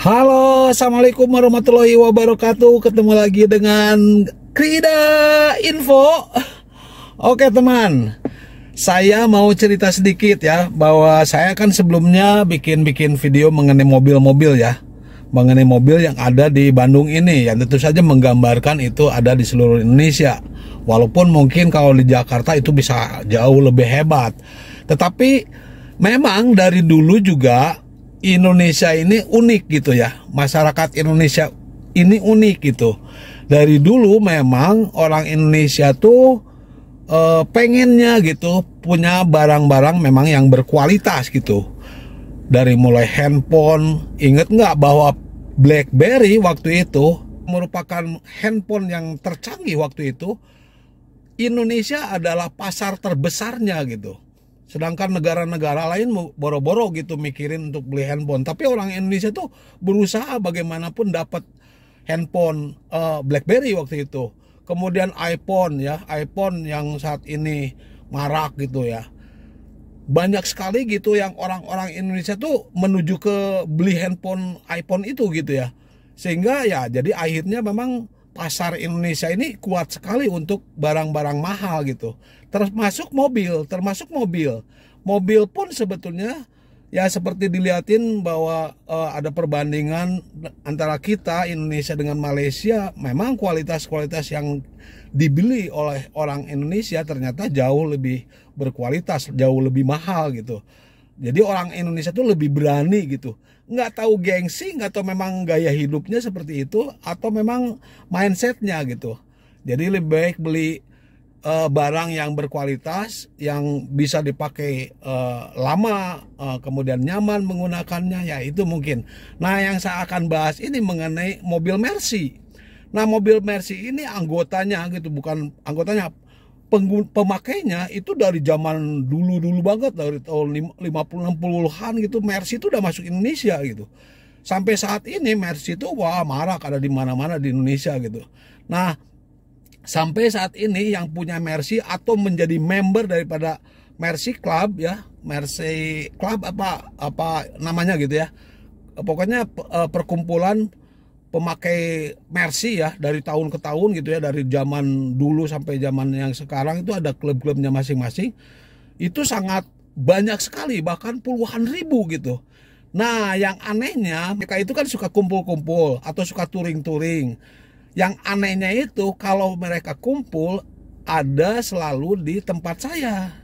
Halo, assalamualaikum warahmatullahi wabarakatuh. Ketemu lagi dengan Krida Info. Oke teman, saya mau cerita sedikit ya, bahwa saya kan sebelumnya bikin video mengenai mobil-mobil ya, mengenai mobil yang ada di Bandung ini, yang tentu saja menggambarkan itu ada di seluruh Indonesia. Walaupun mungkin kalau di Jakarta itu bisa jauh lebih hebat, tetapi memang dari dulu juga Indonesia ini unik gitu ya. Masyarakat Indonesia ini unik gitu. Dari dulu memang orang Indonesia tuh pengennya gitu punya barang-barang memang yang berkualitas gitu. Dari mulai handphone, inget nggak bahwa BlackBerry waktu itu merupakan handphone yang tercanggih waktu itu. Indonesia adalah pasar terbesarnya gitu. Sedangkan negara-negara lain boro-boro gitu mikirin untuk beli handphone. Tapi orang Indonesia tuh berusaha bagaimanapun dapat handphone BlackBerry waktu itu. Kemudian iPhone ya, iPhone yang saat ini marak gitu ya. Banyak sekali gitu yang orang-orang Indonesia tuh menuju ke beli handphone iPhone itu gitu ya. Sehingga ya jadi akhirnya memang pasar Indonesia ini kuat sekali untuk barang-barang mahal gitu. Termasuk mobil. Mobil pun sebetulnya ya seperti dilihatin bahwa ada perbandingan antara kita Indonesia dengan Malaysia. Memang kualitas-kualitas yang dibeli oleh orang Indonesia ternyata jauh lebih berkualitas, jauh lebih mahal gitu. Jadi orang Indonesia tuh lebih berani gitu. Nggak tahu gengsi, nggak tahu memang gaya hidupnya seperti itu, atau memang mindsetnya gitu. Jadi lebih baik beli barang yang berkualitas, yang bisa dipakai lama, kemudian nyaman menggunakannya, ya itu mungkin. Nah yang saya akan bahas ini mengenai mobil Mercy. Nah mobil Mercy ini anggotanya gitu, bukan anggotanya, pemakainya itu dari zaman dulu banget, dari tahun 50-60-an gitu. Mercy itu udah masuk Indonesia gitu. Sampai saat ini Mercy itu wah marak, ada di mana-mana di Indonesia gitu. Nah, sampai saat ini yang punya Mercy atau menjadi member daripada Mercy Club ya, Mercy Club apa namanya gitu ya. Pokoknya perkumpulan pemakai Mercy ya, dari tahun ke tahun gitu ya, dari zaman dulu sampai zaman yang sekarang itu ada klub-klubnya masing-masing. Itu sangat banyak sekali, bahkan puluhan ribu gitu. Nah yang anehnya mereka itu kan suka kumpul-kumpul atau suka touring-touring. Yang anehnya itu kalau mereka kumpul ada selalu di tempat saya,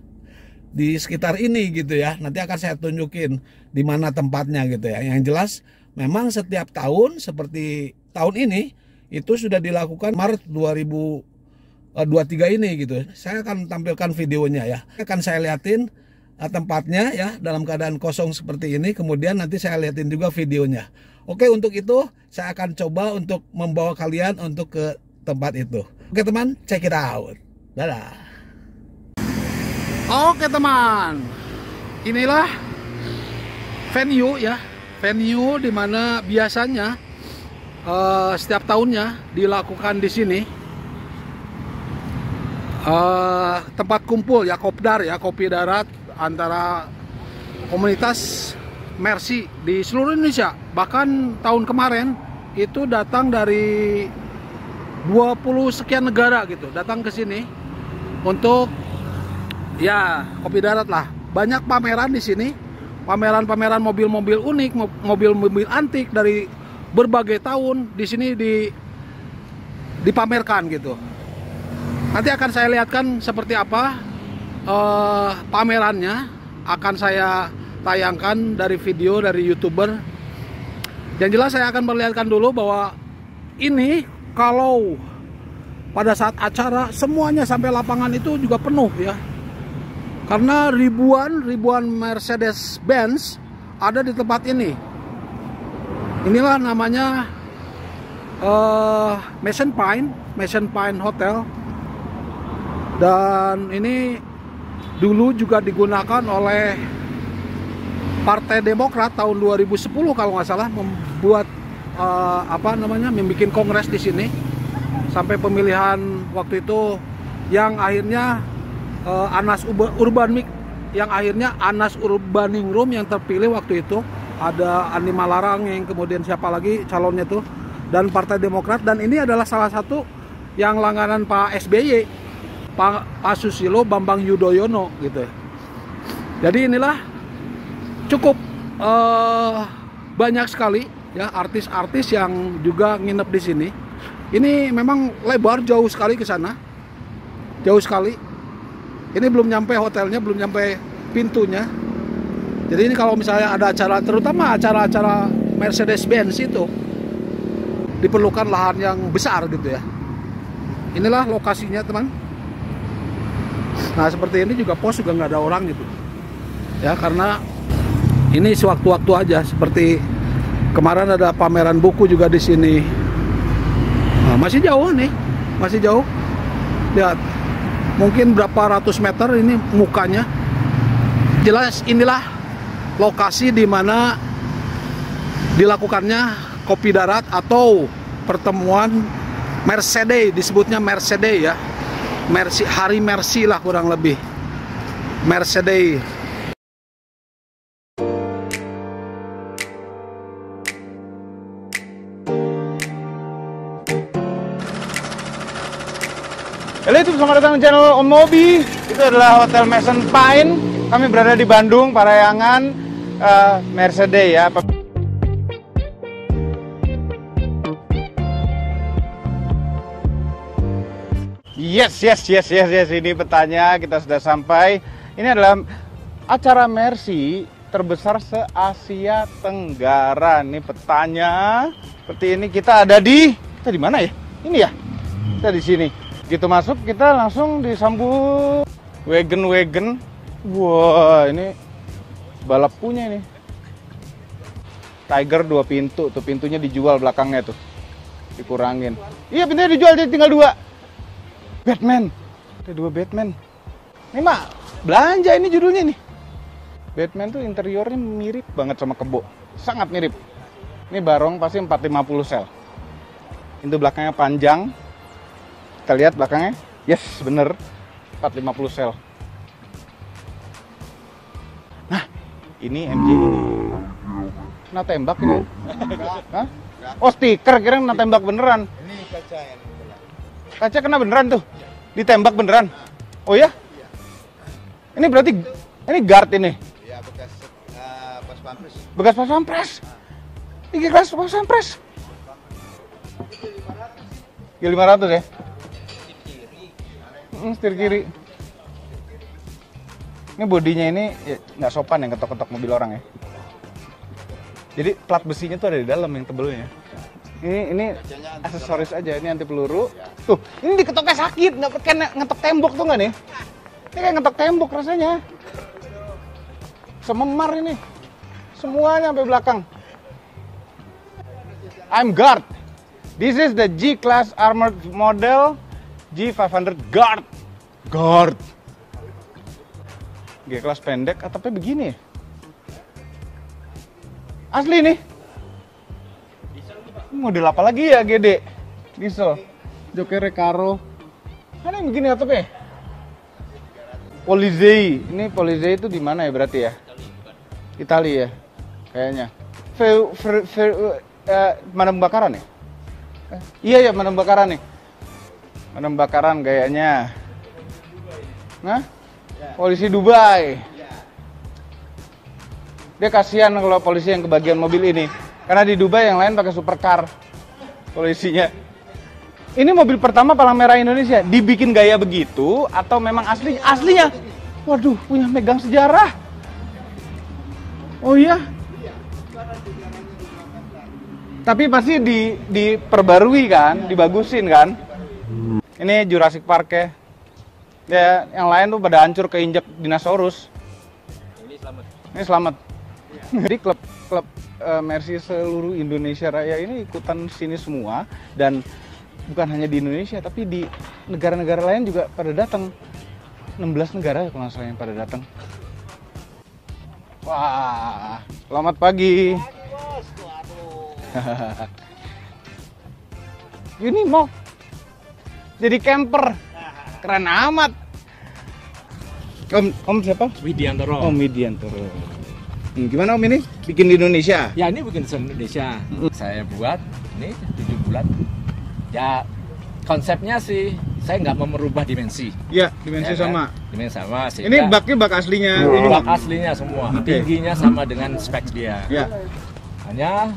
di sekitar ini gitu ya. Nanti akan saya tunjukin di mana tempatnya gitu ya. Yang jelas memang setiap tahun seperti tahun ini itu sudah dilakukan Maret 2023 ini gitu. Saya akan tampilkan videonya ya. Akan saya liatin tempatnya ya dalam keadaan kosong seperti ini. Kemudian nanti saya liatin juga videonya. Oke, untuk itu saya akan coba untuk membawa kalian untuk ke tempat itu. Oke teman, check it out. Dadah. Oke teman, inilah venue ya. Venue dimana biasanya setiap tahunnya dilakukan di sini tempat kumpul ya, kopdar ya, kopi darat antara komunitas Mercy di seluruh Indonesia. Bahkan tahun kemarin itu datang dari 20 sekian negara gitu, datang ke sini untuk ya kopi darat lah. Banyak pameran di sini. Pameran-pameran mobil-mobil unik, mobil-mobil antik dari berbagai tahun di sini dipamerkan gitu. Nanti akan saya lihatkan seperti apa pamerannya, akan saya tayangkan dari video dari YouTuber. Yang jelas saya akan perlihatkan dulu bahwa ini kalau pada saat acara semuanya sampai lapangan itu juga penuh ya. Karena ribuan Mercedes-Benz ada di tempat ini. Inilah namanya Mission Pine Hotel. Dan ini dulu juga digunakan oleh Partai Demokrat tahun 2010 kalau nggak salah, membuat membuat kongres di sini sampai pemilihan waktu itu yang akhirnya Anas Urbaningrum yang terpilih waktu itu ada Andi Malarang, yang kemudian siapa lagi calonnya tuh, dan Partai Demokrat. Dan ini adalah salah satu yang langganan Pak SBY, Pak Susilo Bambang Yudhoyono gitu. Jadi inilah cukup banyak sekali ya artis-artis yang juga nginep di sini. Ini memang lebar, jauh sekali ke sana, jauh sekali. Ini belum nyampe hotelnya, belum nyampe pintunya. Jadi ini kalau misalnya ada acara, terutama acara-acara Mercedes-Benz itu, diperlukan lahan yang besar gitu ya. Inilah lokasinya teman. Nah seperti ini juga pos juga nggak ada orang gitu ya, karena ini sewaktu-waktu aja. Seperti kemarin ada pameran buku juga di sini. Nah, masih jauh nih, masih jauh. Lihat, mungkin berapa ratus meter ini mukanya. Jelas inilah lokasi di mana dilakukannya Kopi Darat atau pertemuan Mercedes, disebutnya Mercedes ya. Hari Mercy lah kurang lebih. Mercedes. Halo YouTube, selamat datang di channel Om Mobi. Itu adalah Hotel Mason Pine. Kami berada di Bandung, Parayangan, Mercedes ya. Yes. Ini petanya, kita sudah sampai. Ini adalah acara Mercy terbesar se-Asia Tenggara. Ini petanya. Seperti ini, kita ada di mana ya? Ini ya. Kita di sini. Begitu masuk kita langsung disambut wagon. Wah, ini balap punya ini. Tiger 2 pintu, tuh pintunya dijual belakangnya tuh. Dikurangin. Iya, pintunya dijual, jadi tinggal 2. Batman. Ada 2 Batman. Ini mah belanja ini judulnya nih. Batman tuh interiornya mirip banget sama kebo. Sangat mirip. Ini barong pasti 450 sel. Pintu belakangnya panjang. Kita lihat belakangnya, yes bener 450 sel. Nah, ini MJ ini. Kena tembak ini. Hah? Oh stiker, kira kena tembak beneran. Ini kaca yang beneran. Kaca kena beneran tuh, ditembak beneran. Oh ya? Ini berarti ini guard ini. Ya bekas pas pampres. Bekas pas pampres. Ini kelas pas pampres. Ya 500 ya? Setir kiri. Ini bodinya ini ya, nggak sopan yang ketok-ketok mobil orang ya. Jadi plat besinya tuh ada di dalam yang tebelnya. Ini aksesoris aja, ini anti peluru. Tuh, ini diketoknya sakit, nggak kayak ngetok tembok tuh nggak nih? Ini kayak ngetok tembok rasanya. Sememar ini, semuanya sampai belakang. I'm guard. This is the G-Class Armored Model G500 Guard. G-Class pendek, atapnya begini ya? Asli nih. Model apa lagi ya GD? Diesel. Joknya Recaro. Ada yang begini atapnya? Polizei. Ini Polizei itu di mana ya berarti ya? Italia ya? Kayaknya. Pemadam kebakaran ya? Iya, pemadam kebakaran nih. Pemadam kebakaran gayanya. Nah, polisi Dubai. Dia kasihan kalau polisi yang kebagian mobil ini, karena di Dubai yang lain pakai supercar polisinya. Ini mobil pertama palang merah Indonesia. Dibikin gaya begitu atau memang aslinya? Waduh, punya megang sejarah. Oh iya. Tapi pasti diperbarui kan, dibagusin kan. Ini Jurassic Park ya. Ya, yang lain tuh pada hancur keinjak dinosaurus. Ini selamat. Jadi klub Mercy seluruh Indonesia Raya ini ikutan sini semua, dan bukan hanya di Indonesia tapi di negara-negara lain juga pada datang. 16 negara kalau nggak salah yang pada datang. Wah, selamat pagi. Ini mau jadi camper, keren amat. Om siapa? Widiantoro. Om Widiantoro. Gimana Om ini? Bikin di Indonesia? Ya ini bikin di Indonesia. Saya buat ini 7 bulan. Ya konsepnya sih saya nggak mau merubah dimensi. Iya, dimensi Ya kan? sama. Dimensi sama. Ini baknya bak aslinya ini. bak aslinya semua. Oke. Tingginya sama dengan spek dia. Ya. Hanya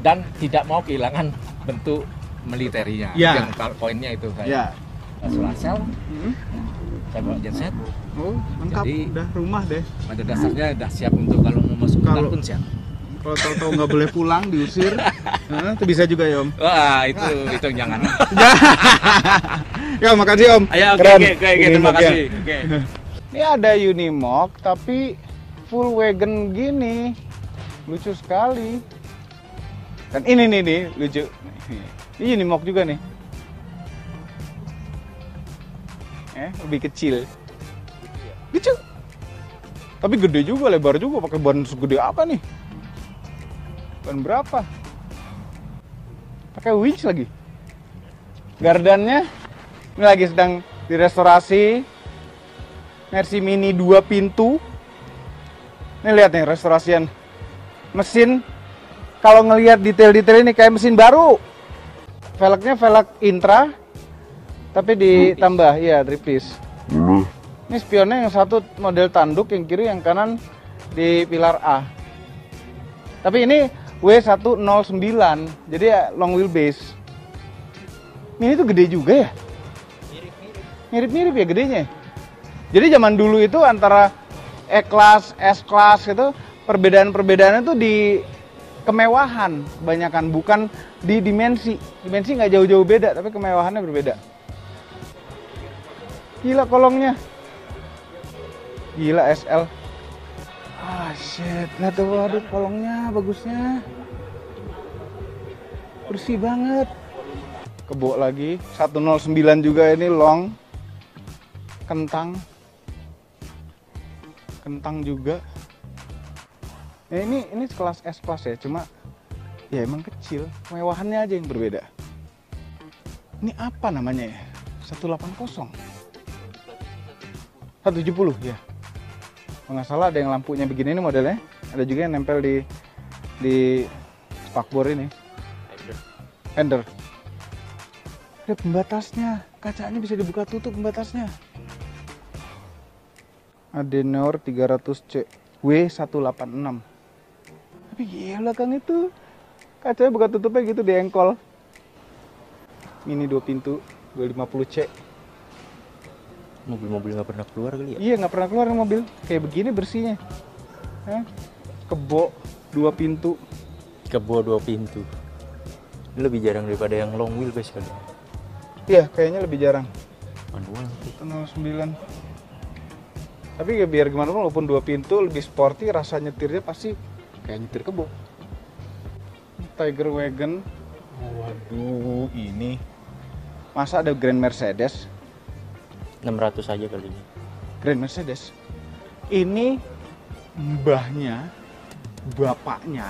dan tidak mau kehilangan bentuk militernya. Ya. Yang poinnya itu Ya. saya. Solar cell, saya bawa genset. Oh, lengkap. Jadi- Udah rumah deh. Pada dasarnya udah siap untuk kalau mau masuk hutan Kalau- pun siap. Kalau tahu-tahu nggak boleh pulang, diusir, itu bisa juga ya Om. Wah itu jangan. Ya, makasih Om. Ayo, oke, Keren. oke, terima Unimog-nya. kasih. Oke. Ini ada Unimog tapi full wagon gini. Lucu sekali. Dan ini nih lucu. Ini Unimog juga nih. Lebih kecil. Lucu. Tapi gede juga, lebar juga. Pakai ban segede apa nih? Ban berapa? Pakai winch lagi. Gardannya ini lagi sedang direstorasi. Mercy Mini 2 pintu. Ini lihat nih restorasian mesin. Kalau ngelihat detail-detail ini kayak mesin baru. Velgnya velg intra, tapi ditambah, iya drip disc. Ini spionnya yang satu model tanduk, yang kiri, yang kanan di pilar A. Tapi ini W109, jadi ya long wheelbase. Ini tuh gede juga ya? Mirip-mirip ya gedenya. Jadi zaman dulu itu antara E-Class, S-Class itu perbedaan-perbedaannya tuh di kemewahan kebanyakan, bukan di dimensi. Dimensi nggak jauh-jauh beda, tapi kemewahannya berbeda. Gila kolongnya. Gila SL. Ah shit, lihat tuh, waduh kolongnya bagusnya. Bersih banget. Kebo lagi, 109 juga ini long. Kentang. Kentang juga. Ya ini kelas S class ya, cuma ya emang kecil, kemewahannya aja yang berbeda. Ini apa namanya ya? 180. 170 ya. Kalau nggak salah ada yang lampunya begini nih modelnya. Ada juga yang nempel di spakbor ini. Fender. Ada pembatasnya. Kacanya bisa dibuka tutup pembatasnya. Adenauer 300C W186. Tapi gila Kang itu. Kacanya buka tutupnya gitu di engkol. Mini 2 pintu 250C. Mobil-mobil nggak pernah keluar kali ya? Iya, nggak pernah keluar mobil kayak begini bersihnya. Kebo 2 pintu. Kebo 2 pintu. Ini lebih jarang daripada yang long wheelbase kali. Iya, kayaknya lebih jarang. Manual. 09. Tapi ya biar gimana pun, walaupun 2 pintu lebih sporty, rasa nyetirnya pasti kayak nyetir kebo. Tiger Wagon. Waduh, ini masa ada Grand Mercedes? 600 aja kali ini. Grand Mercedes. Ini mbahnya, bapaknya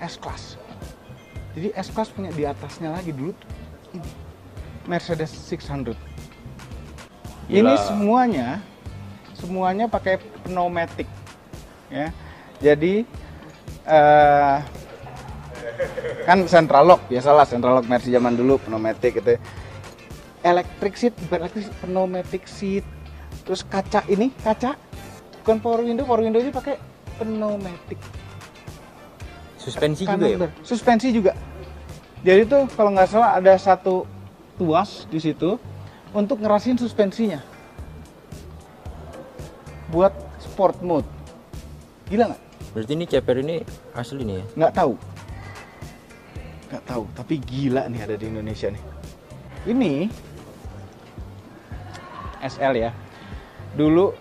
S-Class. Jadi S-Class punya di atasnya lagi dulu tuh. Ini Mercedes 600. Ini Gila. semuanya pakai pneumatic ya. Jadi kan central lock, biasalah central lock Mercy zaman dulu pneumatic gitu. Electric seat, pneumatic seat. Terus kaca ini, bukan power window aja pakai pneumatic. Suspensi Kanan juga ya? ber- Suspensi juga. Jadi tuh kalau nggak salah ada satu tuas di situ untuk ngerasin suspensinya. Buat sport mode. Gila nggak? Berarti ini ceper ini asli nih ya? Nggak tahu, tapi gila nih ada di Indonesia nih. Ini SL ya. Dulu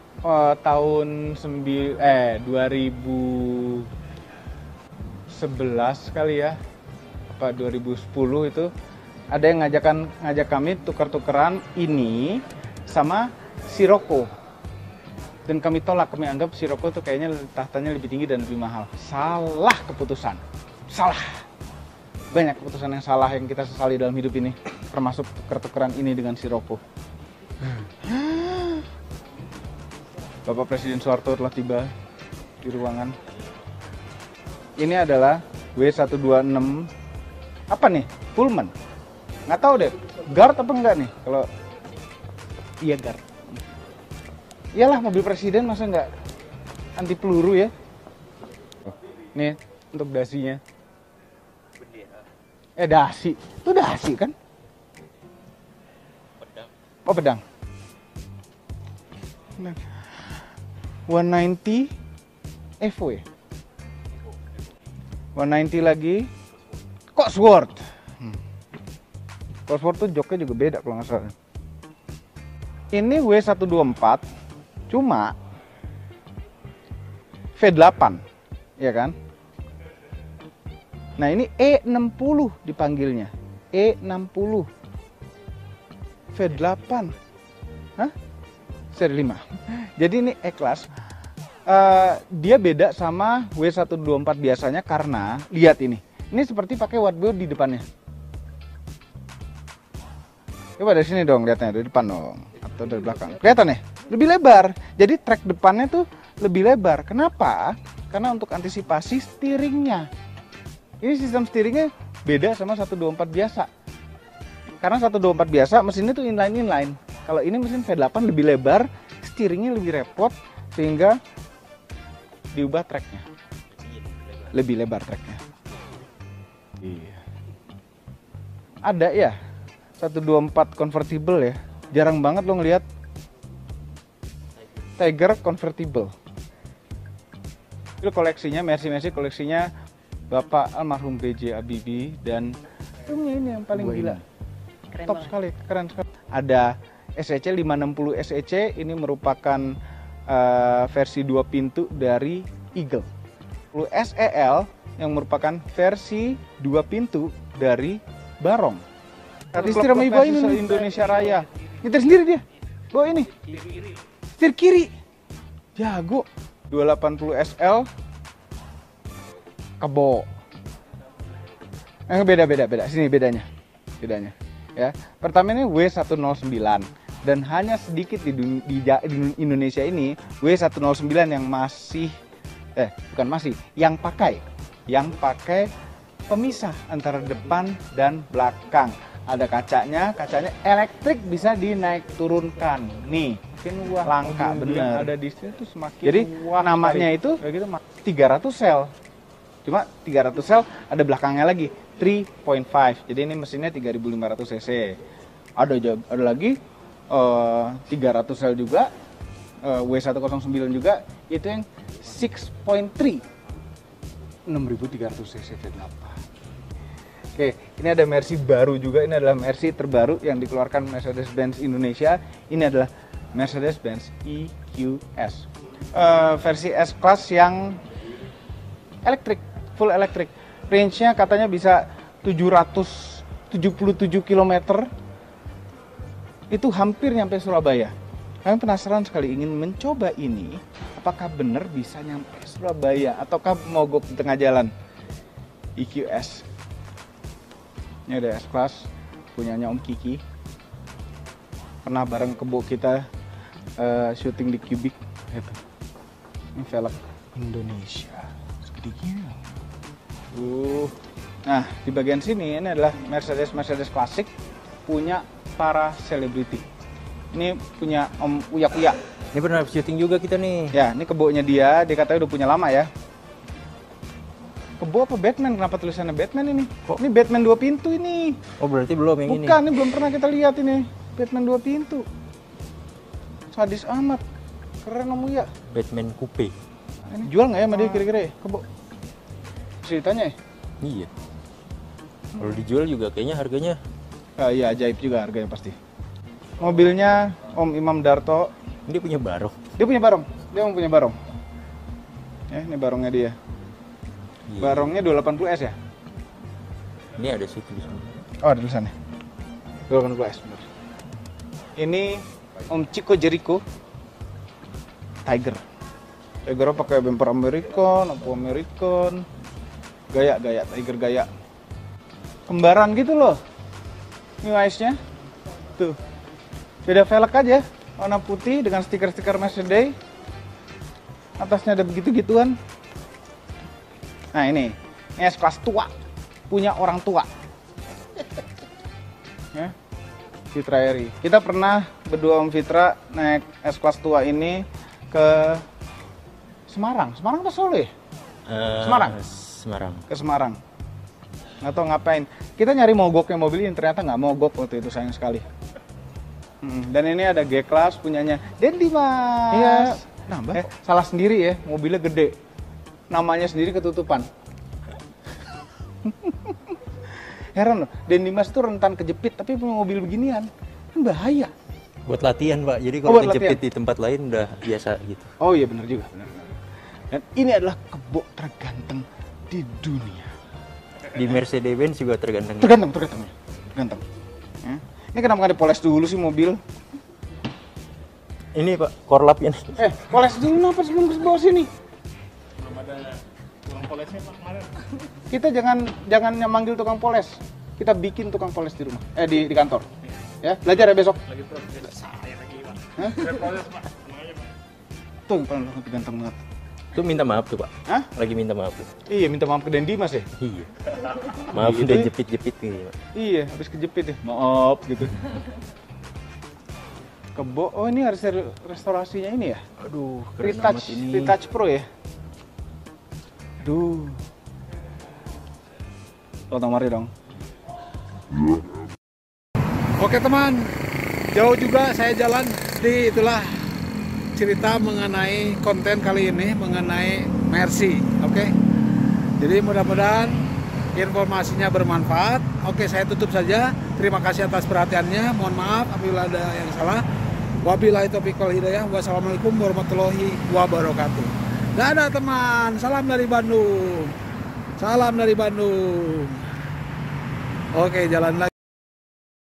tahun 2011 kali ya, apa 2010 itu ada yang ngajak kami tukar-tukeran ini sama Sirocco. Dan kami tolak, kami anggap Sirocco tuh kayaknya tahtanya lebih tinggi dan lebih mahal. Salah keputusan. Salah. Banyak keputusan yang salah yang kita sesali dalam hidup ini, termasuk tuker-tukeran ini dengan Sirocco. Bapak Presiden Soeharto telah tiba di ruangan. Ini adalah W126 apa nih? Pullman. Nggak tahu deh, guard apa enggak nih? Kalau iya guard. Iyalah mobil presiden masa nggak anti peluru ya? Nih untuk dasinya. Dasi. Itu dasi kan? Oh pedang. 190 Evo ya? 190 lagi. Cosworth. Cosworth tuh joknya juga beda kalau nggak salah. Ini W124, cuma V8, ya kan? Nah ini E60 dipanggilnya, E60, V8, hah? Seri 5. Jadi ini E-Class. Dia beda sama W124 biasanya karena lihat ini seperti pakai wide di depannya. Coba dari sini dong lihatnya, dari depan dong atau dari belakang. Kelihatan ya? Lebih lebar. Jadi trek depannya tuh lebih lebar. Kenapa? Karena untuk antisipasi steeringnya. Ini sistem steeringnya beda sama 124 biasa. Karena 124 biasa mesinnya tuh inline. Kalau ini mesin V8 lebih lebar, steeringnya lebih repot sehingga diubah treknya. Lebih lebar treknya. Iya. Ada ya 124 convertible ya. Jarang banget lo ngelihat Tiger convertible. Itu koleksinya Mercy koleksinya Bapak almarhum B.J. Habibie dan ini yang paling gila. Keren Top banget. sekali, keren sekali. Ada SEC 560 SEC, ini merupakan versi 2 pintu dari Eagle. Lalu SEL yang merupakan versi 2 pintu dari Barong. Setir sama Ibu ini Indonesia Raya. Nyetir sendiri dia. Bawa ini. Setir kiri. Jago. 280 SL. Kebo. Beda. Sini bedanya. Ya. Pertama ini W109 dan hanya sedikit di Indonesia ini W109 yang yang pakai pemisah antara depan dan belakang. Ada kacanya elektrik, bisa dinaik turunkan. Nih, langka bener. Ada di sini tuh semakin. Jadi namanya itu 300 sel. Cuma 300 sel ada belakangnya lagi 3.5. Jadi ini mesinnya 3500 cc. Ada lagi 300 sel juga, W109 juga, itu yang 6.3 6300 cc V8. Oke, ini ada Mercy baru juga. Ini adalah Mercy terbaru yang dikeluarkan Mercedes-Benz Indonesia. Ini adalah Mercedes-Benz EQS. Versi S-Class yang elektrik, full elektrik. Range-nya katanya bisa 777 km. Itu hampir nyampe Surabaya. Kami penasaran sekali ingin mencoba ini. Apakah benar bisa nyampe Surabaya ataukah mogok di tengah jalan? EQS. Ini ada S-Class punyanya Om Kiki. Pernah bareng kebo kita syuting di Cubic gitu. Ini velg Indonesia. Segede gini. Nah, di bagian sini ini adalah Mercedes klasik punya para selebriti. Ini punya Om Uya. Ini pernah syuting juga kita nih. Ya, ini kebonya dia katanya udah punya lama ya. Kebo apa Batman? Kenapa tulisannya Batman ini? Kok? Ini Batman 2 pintu ini. Oh, berarti belum yang ini. Bukan, ini belum pernah kita lihat ini. Batman 2 pintu. Sadis amat. Keren Om Uya. Batman Coupe. Ini jual nggak ya sama dia kira-kira ya? Kebo. Ceritanya ya? Iya. Kalau dijual juga kayaknya harganya. Iya, ajaib juga harganya pasti. Mobilnya Om Imam Darto. Dia punya barong. Dia punya barong. Dia mau punya barong. Ya, ini barongnya dia. Iya. Barongnya 280S ya? Ini ada sih tulisannya. Oh, ada tulisannya. 280S, benar. Ini Om Chico Jericho. Tiger pakai bumper American, lampu American. Gaya Tiger gaya. Kembaran gitu loh. Ini ice-nya. Tuh. Beda velg aja. Warna putih dengan stiker-stiker Mercedes. Atasnya ada begitu-gituan. Nah ini S-Class tua, punya orang tua. Ya, Fitra Eri. Kita pernah berdua Om Fitra naik S-Class tua ini ke Semarang. Semarang atau Solo ya? Semarang? Semarang. Ke Semarang. Nggak tahu ngapain. Kita nyari mogoknya mobil ini, ternyata nggak mogok waktu itu, sayang sekali. Dan ini ada G-Class punyanya Dendi Mas. Iya. Nambah. Salah sendiri ya, mobilnya gede. Namanya sendiri ketutupan. Heran loh, Dendi Mas itu rentan kejepit, tapi punya mobil beginian kan bahaya. Buat latihan, Pak. Jadi kalau buat kejepit latihan. di tempat lain udah biasa gitu. Oh iya benar juga, benar. Dan ini adalah kebo terganteng di dunia. Di Mercedes-Benz juga tergantung. Terganteng. Ya. Ini kenapa nggak dipoles dulu sih mobil? Ini Pak, korlapnya nih. Poles dulu kenapa sebelum ke bawah sini? Belum ada tukang polesnya Pak kemarin. Kita jangan manggil tukang poles. Kita bikin tukang poles di rumah. Di kantor. Ya, belajar ya besok. Lagi proses. Saya lagi, Pak. Hah? Proses, Pak. Tuh, paling ganteng banget. Tuh minta maaf tuh, Pak. Hah? Lagi minta maaf tuh. Iya, minta maaf ke Dendi Mas ya? Iya. Maaf Gitu udah ya? jepit-jepit gitu, Pak. Iya, habis kejepit ya. Maaf gitu. Kebo, oh ini harus restorasinya ini ya? Aduh, keren amat ini. Retouch Pro ya? Aduh. Otomatis dong. Oke teman, jauh juga saya jalan di itulah cerita mengenai konten kali ini mengenai Mercy. Oke, jadi mudah-mudahan informasinya bermanfaat. Oke, saya tutup saja. Terima kasih atas perhatiannya. Mohon maaf apabila ada yang salah. Wabillahi taufiq wal hidayah. Wassalamualaikum warahmatullahi wabarakatuh. Dadah teman, salam dari Bandung. Salam dari Bandung. Oke, jalan lagi.